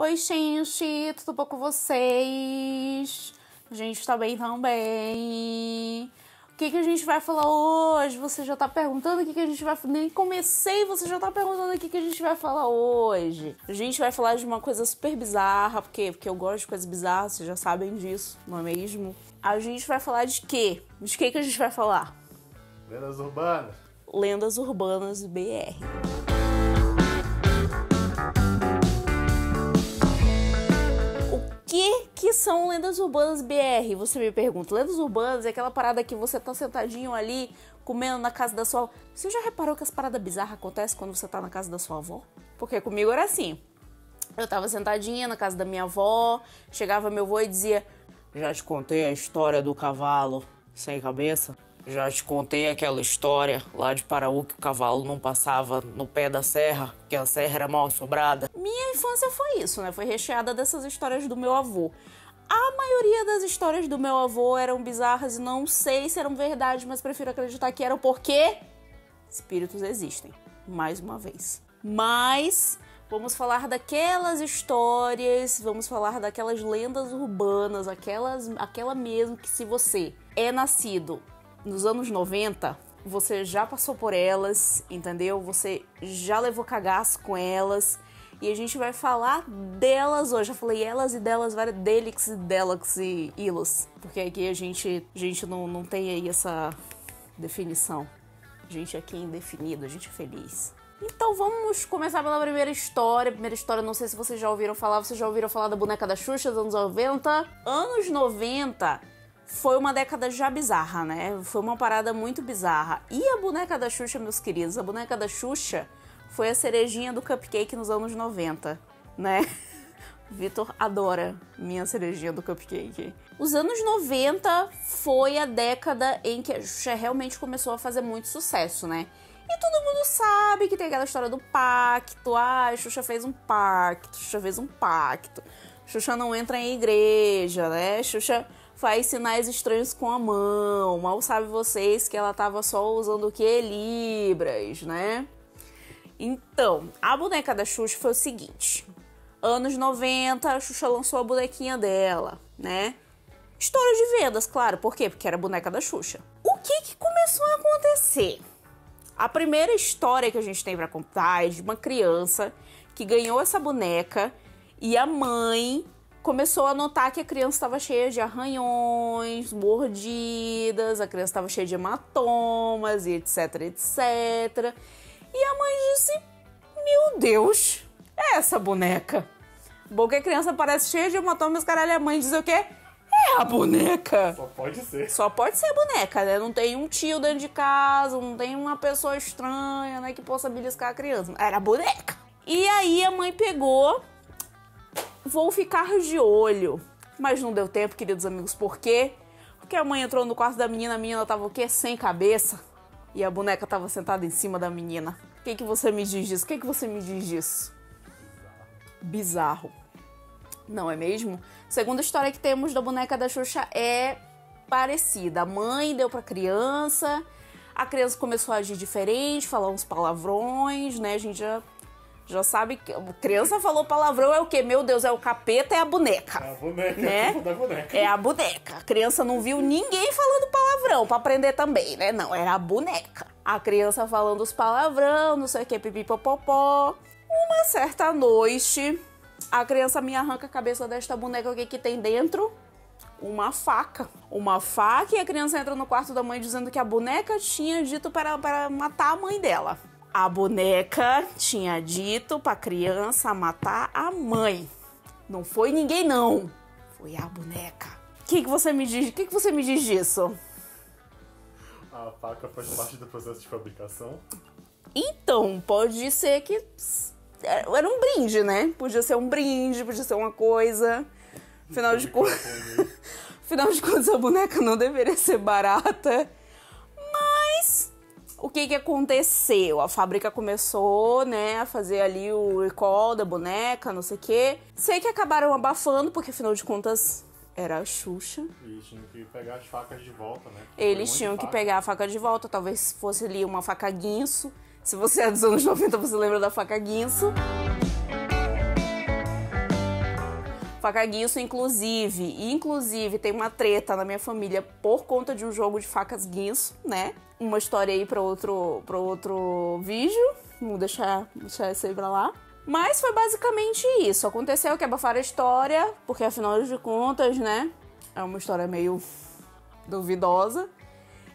Oi, gente, tudo bom com vocês? A gente tá bem também. O que a gente vai falar hoje? Você já tá perguntando o que a gente vai... Nem comecei, você já tá perguntando o que a gente vai falar hoje. A gente vai falar de uma coisa super bizarra, porque eu gosto de coisas bizarras, vocês já sabem disso, não é mesmo? A gente vai falar de quê? De que a gente vai falar? Lendas urbanas. Lendas urbanas BR. O que são lendas urbanas BR? Você me pergunta. Lendas urbanas é aquela parada que você tá sentadinho ali, comendo na casa da sua... Você já reparou que as paradas bizarras acontecem quando você tá na casa da sua avó? Porque comigo era assim. Eu tava sentadinha na casa da minha avó, chegava meu avô e dizia: já te contei a história do cavalo sem cabeça? Já te contei aquela história lá de Paraú que o cavalo não passava no pé da serra, que a serra era mal assombrada. Minha infância foi isso, né? Foi recheada dessas histórias do meu avô. A maioria das histórias do meu avô eram bizarras e não sei se eram verdade, mas prefiro acreditar que eram porque espíritos existem, mais uma vez. Mas vamos falar daquelas histórias, vamos falar daquelas lendas urbanas, aquela mesmo que se você é nascido nos anos 90, você já passou por elas, entendeu? Você já levou cagaço com elas. E a gente vai falar delas hoje. Eu falei elas e delas, várias delix, delax e ilos. Porque aqui a gente não tem aí essa definição. A gente aqui é indefinido, a gente é feliz. Então vamos começar pela primeira história. Primeira história, não sei se vocês já ouviram falar. Vocês já ouviram falar da boneca da Xuxa dos anos 90? Anos 90... foi uma década já bizarra, né? Foi uma parada muito bizarra. E a boneca da Xuxa, meus queridos? A boneca da Xuxa foi a cerejinha do cupcake nos anos 90, né? Vitor adora minha cerejinha do cupcake. Os anos 90 foi a década em que a Xuxa realmente começou a fazer muito sucesso, né? E todo mundo sabe que tem aquela história do pacto. Ah, a Xuxa fez um pacto, Xuxa fez um pacto. Xuxa não entra em igreja, né? Xuxa faz sinais estranhos com a mão. Mal sabe vocês que ela tava só usando o quê? Libras, né? Então, a boneca da Xuxa foi o seguinte. Anos 90, a Xuxa lançou a bonequinha dela, né? História de vendas, claro. Por quê? Porque era a boneca da Xuxa. O que começou a acontecer? A primeira história que a gente tem pra contar é de uma criança que ganhou essa boneca e a mãe começou a notar que a criança estava cheia de arranhões, mordidas, a criança estava cheia de hematomas e etc, etc. E a mãe disse: meu Deus, é essa boneca. Bom que a criança parece cheia de hematomas, caralho, a mãe diz o quê? É a boneca. Só pode ser. Só pode ser a boneca, né? Não tem um tio dentro de casa, não tem uma pessoa estranha, né, que possa beliscar a criança. Era a boneca. E aí a mãe pegou... vou ficar de olho. Mas não deu tempo, queridos amigos. Por quê? Porque a mãe entrou no quarto da menina, a menina tava o quê? Sem cabeça. E a boneca tava sentada em cima da menina. O que você me diz disso? O que você me diz disso? Bizarro. Não é mesmo? Segunda história que temos da boneca da Xuxa é parecida. A mãe deu pra criança. A criança começou a agir diferente, falar uns palavrões, né? A gente já sabe que a criança falou palavrão, é o quê? Meu Deus, é o capeta, é a boneca. É a boneca, né? é da boneca. É a boneca. A criança não viu ninguém falando palavrão pra aprender também, né? Não, era a boneca. A criança falando os palavrão, não sei o que, pipipopopó. Uma certa noite, a criança me arranca a cabeça desta boneca, o que tem dentro? Uma faca. Uma faca, e a criança entra no quarto da mãe dizendo que a boneca tinha dito para matar a mãe dela. A boneca tinha dito pra criança matar a mãe. Não foi ninguém, não. Foi a boneca. O que você me diz? O que você me diz disso? A faca faz parte do processo de fabricação? Então, pode ser que... era um brinde, né? Podia ser um brinde, podia ser uma coisa. Afinal de contas, a boneca não deveria ser barata. Mas... o que aconteceu? A fábrica começou, né, a fazer ali o recall da boneca, não sei o quê. Sei que acabaram abafando, porque afinal de contas era a Xuxa. E tinham que pegar as facas de volta, né? Eles tinham que pegar a faca de volta, talvez fosse ali uma faca guinso. Se você é dos anos 90, você lembra da faca guinso. Faca guinso, inclusive tem uma treta na minha família por conta de um jogo de facas guinso, né? Uma história aí pra outro vídeo. Vamos deixar isso aí pra lá. Mas foi basicamente isso. Aconteceu que abafaram a história, porque afinal de contas, né? É uma história meio duvidosa.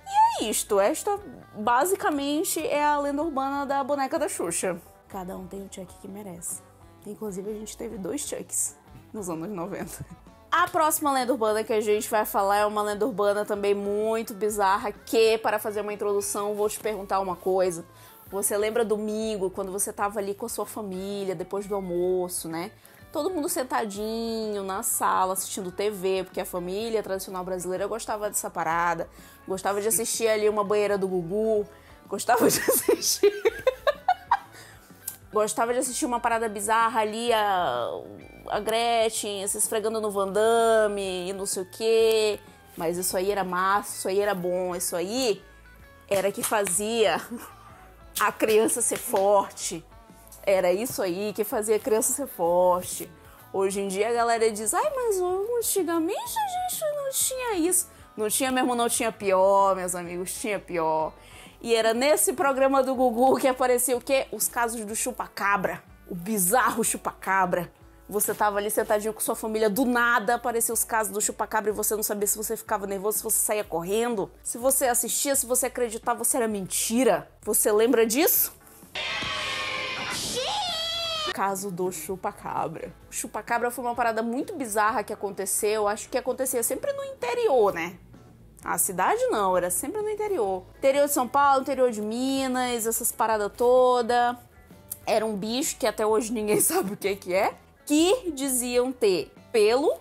E é isto. Esta basicamente é a lenda urbana da boneca da Xuxa. Cada um tem o Chuck que merece. Inclusive a gente teve 2 Chucks nos anos 90. A próxima lenda urbana que a gente vai falar é uma lenda urbana também muito bizarra, que, para fazer uma introdução, vou te perguntar uma coisa. Você lembra domingo, quando você tava ali com a sua família, depois do almoço, né? Todo mundo sentadinho na sala, assistindo TV, porque a família tradicional brasileira gostava dessa parada. Gostava de assistir ali uma banheira do Gugu. Gostava de assistir... Gostava de assistir uma parada bizarra ali, a Gretchen se esfregando no Van Damme e não sei o quê. Mas isso aí era massa, isso aí era bom, isso aí era que fazia a criança ser forte. Era isso aí que fazia a criança ser forte. Hoje em dia a galera diz, ai, mas antigamente a gente não tinha isso. Não tinha mesmo, não tinha pior, meus amigos, tinha pior. E era nesse programa do Gugu que aparecia o quê? Os casos do chupa-cabra. O bizarro chupa-cabra. Você tava ali sentadinho com sua família, do nada apareciam os casos do chupa-cabra e você não sabia se você ficava nervoso, se você saía correndo. Se você assistia, se você acreditava, você era mentira. Você lembra disso? Caso do chupa-cabra. O chupa-cabra foi uma parada muito bizarra que aconteceu. Acho que acontecia sempre no interior, né? A cidade não, era sempre no interior. Interior de São Paulo, interior de Minas, essas paradas todas. Era um bicho que até hoje ninguém sabe o que é. Que diziam ter pelo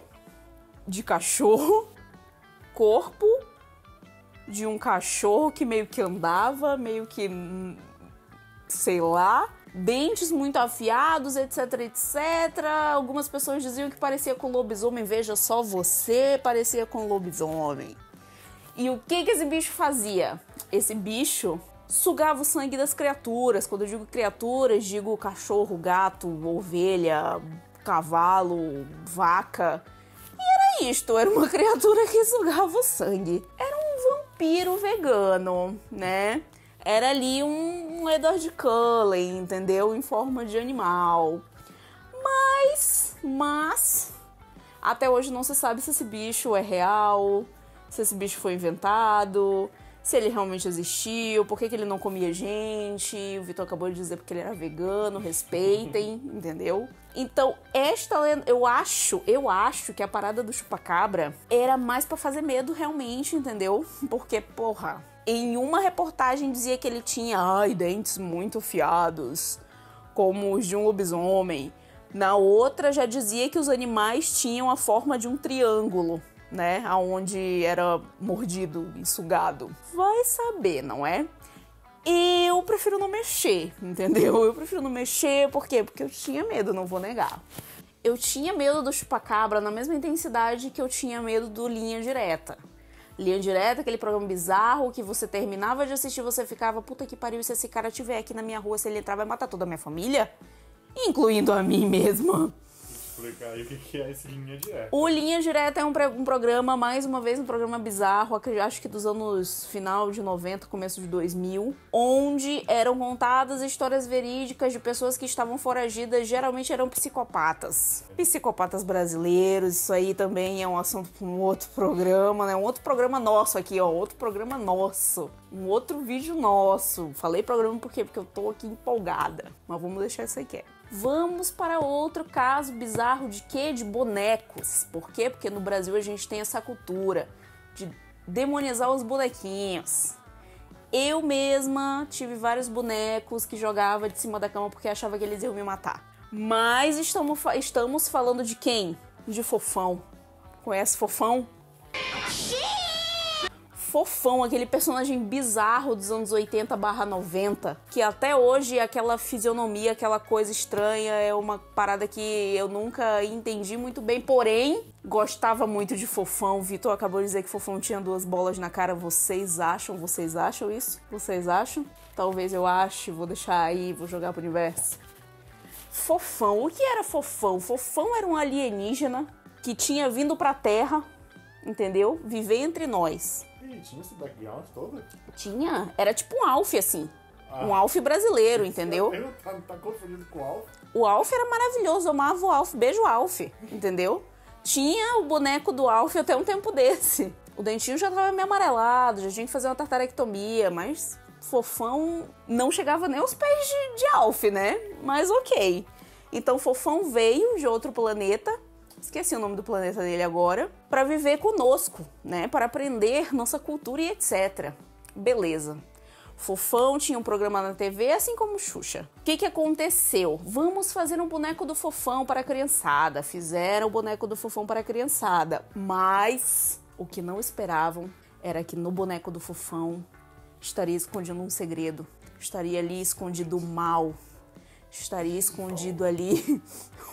de cachorro, corpo de um cachorro que meio que andava, meio que, sei lá, dentes muito afiados, etc, etc. Algumas pessoas diziam que parecia com lobisomem. Veja só você, parecia com lobisomem. E o que esse bicho fazia? Esse bicho sugava o sangue das criaturas. Quando eu digo criaturas, digo cachorro, gato, ovelha, cavalo, vaca. E era isto, era uma criatura que sugava o sangue. Era um vampiro vegano, né? Era ali um Edward Cullen, entendeu? Em forma de animal. Mas, até hoje não se sabe se esse bicho é real, se esse bicho foi inventado, se ele realmente existiu, por que ele não comia gente. O Vitor acabou de dizer porque ele era vegano, respeitem, entendeu? Então, esta lenda, eu acho que a parada do chupacabra era mais pra fazer medo realmente, entendeu? Porque, porra, em uma reportagem dizia que ele tinha, dentes muito afiados, como os de um lobisomem. Na outra já dizia que os animais tinham a forma de um triângulo, né, aonde era mordido e sugado. Vai saber, não é? Eu prefiro não mexer, entendeu? Eu prefiro não mexer, por quê? Porque eu tinha medo, não vou negar. Eu tinha medo do chupacabra na mesma intensidade que eu tinha medo do Linha Direta. Linha Direta, aquele programa bizarro que você terminava de assistir, você ficava, puta que pariu, se esse cara estiver aqui na minha rua, se ele entrar, vai matar toda a minha família? Incluindo a mim mesma. Explicar aí o que é esse Linha Direta. O Linha Direta é um programa, mais uma vez, um programa bizarro, acho que dos anos final de 90, começo de 2000, onde eram contadas histórias verídicas de pessoas que estavam foragidas, geralmente eram psicopatas. Psicopatas brasileiros, isso aí também é um assunto para um outro programa, né? Um outro programa nosso aqui, ó, outro programa nosso. Um outro vídeo nosso. Falei programa por quê? Porque eu tô aqui empolgada. Mas vamos deixar isso aí quieto. Vamos para outro caso bizarro de quê? De bonecos. Por quê? Porque no Brasil a gente tem essa cultura de demonizar os bonequinhos. Eu mesma tive vários bonecos que jogava de cima da cama porque achava que eles iam me matar. Mas estamos falando de quem? De Fofão. Conhece Fofão? Fofão, aquele personagem bizarro dos anos 80/90, que até hoje aquela fisionomia, aquela coisa estranha, é uma parada que eu nunca entendi muito bem, porém, gostava muito de Fofão. Vitor acabou de dizer que Fofão tinha 2 bolas na cara. Vocês acham isso? Vocês acham? Talvez eu ache, vou deixar aí, vou jogar pro universo. Fofão. O que era Fofão? Fofão era um alienígena que tinha vindo pra Terra, entendeu? Viver entre nós. Ih, tinha esse background todo? Tinha. Era tipo um Alf, assim. Um Alf brasileiro, entendeu? Tá confundido com o Alf? O Alf era maravilhoso, eu amava o Alf. Beijo, Alf, entendeu? Tinha o boneco do Alf até um tempo desse. O dentinho já tava meio amarelado, já tinha que fazer uma tartarectomia, mas Fofão não chegava nem aos pés de Alf, né? Mas ok. Então Fofão veio de outro planeta, esqueci o nome do planeta dele agora, pra viver conosco, né? Para aprender nossa cultura e etc. Beleza. Fofão tinha um programa na TV, assim como Xuxa. O que aconteceu? Vamos fazer um boneco do Fofão para a criançada. Fizeram o boneco do Fofão para a criançada. Mas o que não esperavam era que no boneco do Fofão estaria escondido um segredo. Estaria ali escondido o mal. Estaria escondido ali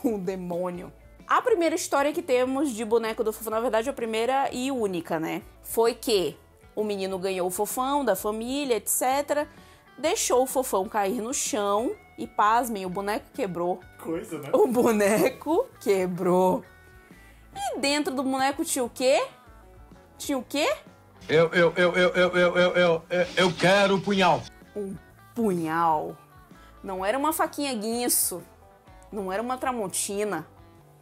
um demônio. A primeira história que temos de boneco do Fofão, na verdade a primeira e única, né? Foi que o menino ganhou o Fofão da família, etc. Deixou o Fofão cair no chão e, pasmem, o boneco quebrou. Coisa, né? O boneco quebrou. E dentro do boneco tinha o quê? Tinha o quê? Eu quero o punhal. Um punhal. Não era uma faquinha guinso. Não era uma tramontina.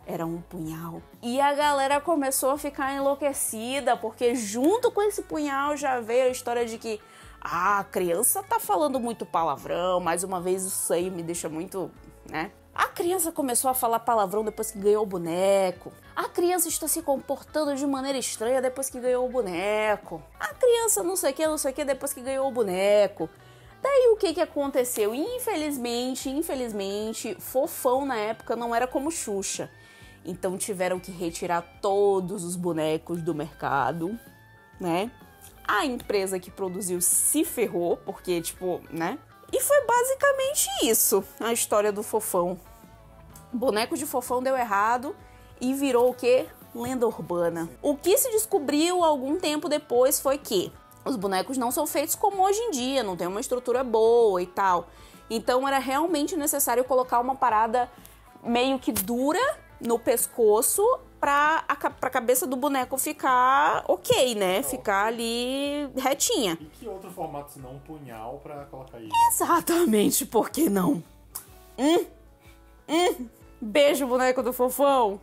Era um punhal. E a galera começou a ficar enlouquecida, porque junto com esse punhal já veio a história de que a criança tá falando muito palavrão. Mais uma vez isso aí me deixa muito, né? A criança começou a falar palavrão depois que ganhou o boneco. A criança está se comportando de maneira estranha depois que ganhou o boneco. A criança não sei o que depois que ganhou o boneco. Daí o que aconteceu? Infelizmente, Fofão na época não era como Xuxa. Então tiveram que retirar todos os bonecos do mercado, né? A empresa que produziu se ferrou, porque, tipo, né? E foi basicamente isso, a história do Fofão. O boneco de Fofão deu errado e virou o quê? Lenda urbana. O que se descobriu algum tempo depois foi que os bonecos não são feitos como hoje em dia, não tem uma estrutura boa e tal. Então era realmente necessário colocar uma parada meio que dura no pescoço pra cabeça do boneco ficar ok, né? Ficar ali retinha. E que outro formato senão um punhal pra colocar aí? Exatamente, por que não? Beijo, boneco do Fofão.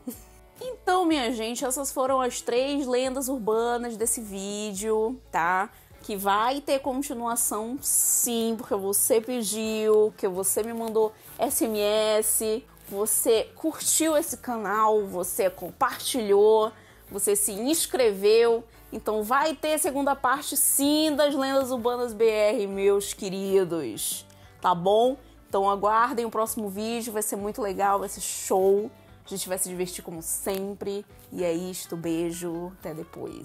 Então, minha gente, essas foram as 3 lendas urbanas desse vídeo, tá? Que vai ter continuação, sim, porque você pediu, que você me mandou SMS, você curtiu esse canal, você compartilhou, você se inscreveu. Então vai ter segunda parte, sim, das lendas urbanas BR, meus queridos, tá bom? Então aguardem o próximo vídeo, vai ser muito legal, vai ser show. A gente vai se divertir como sempre. E é isto, beijo, até depois.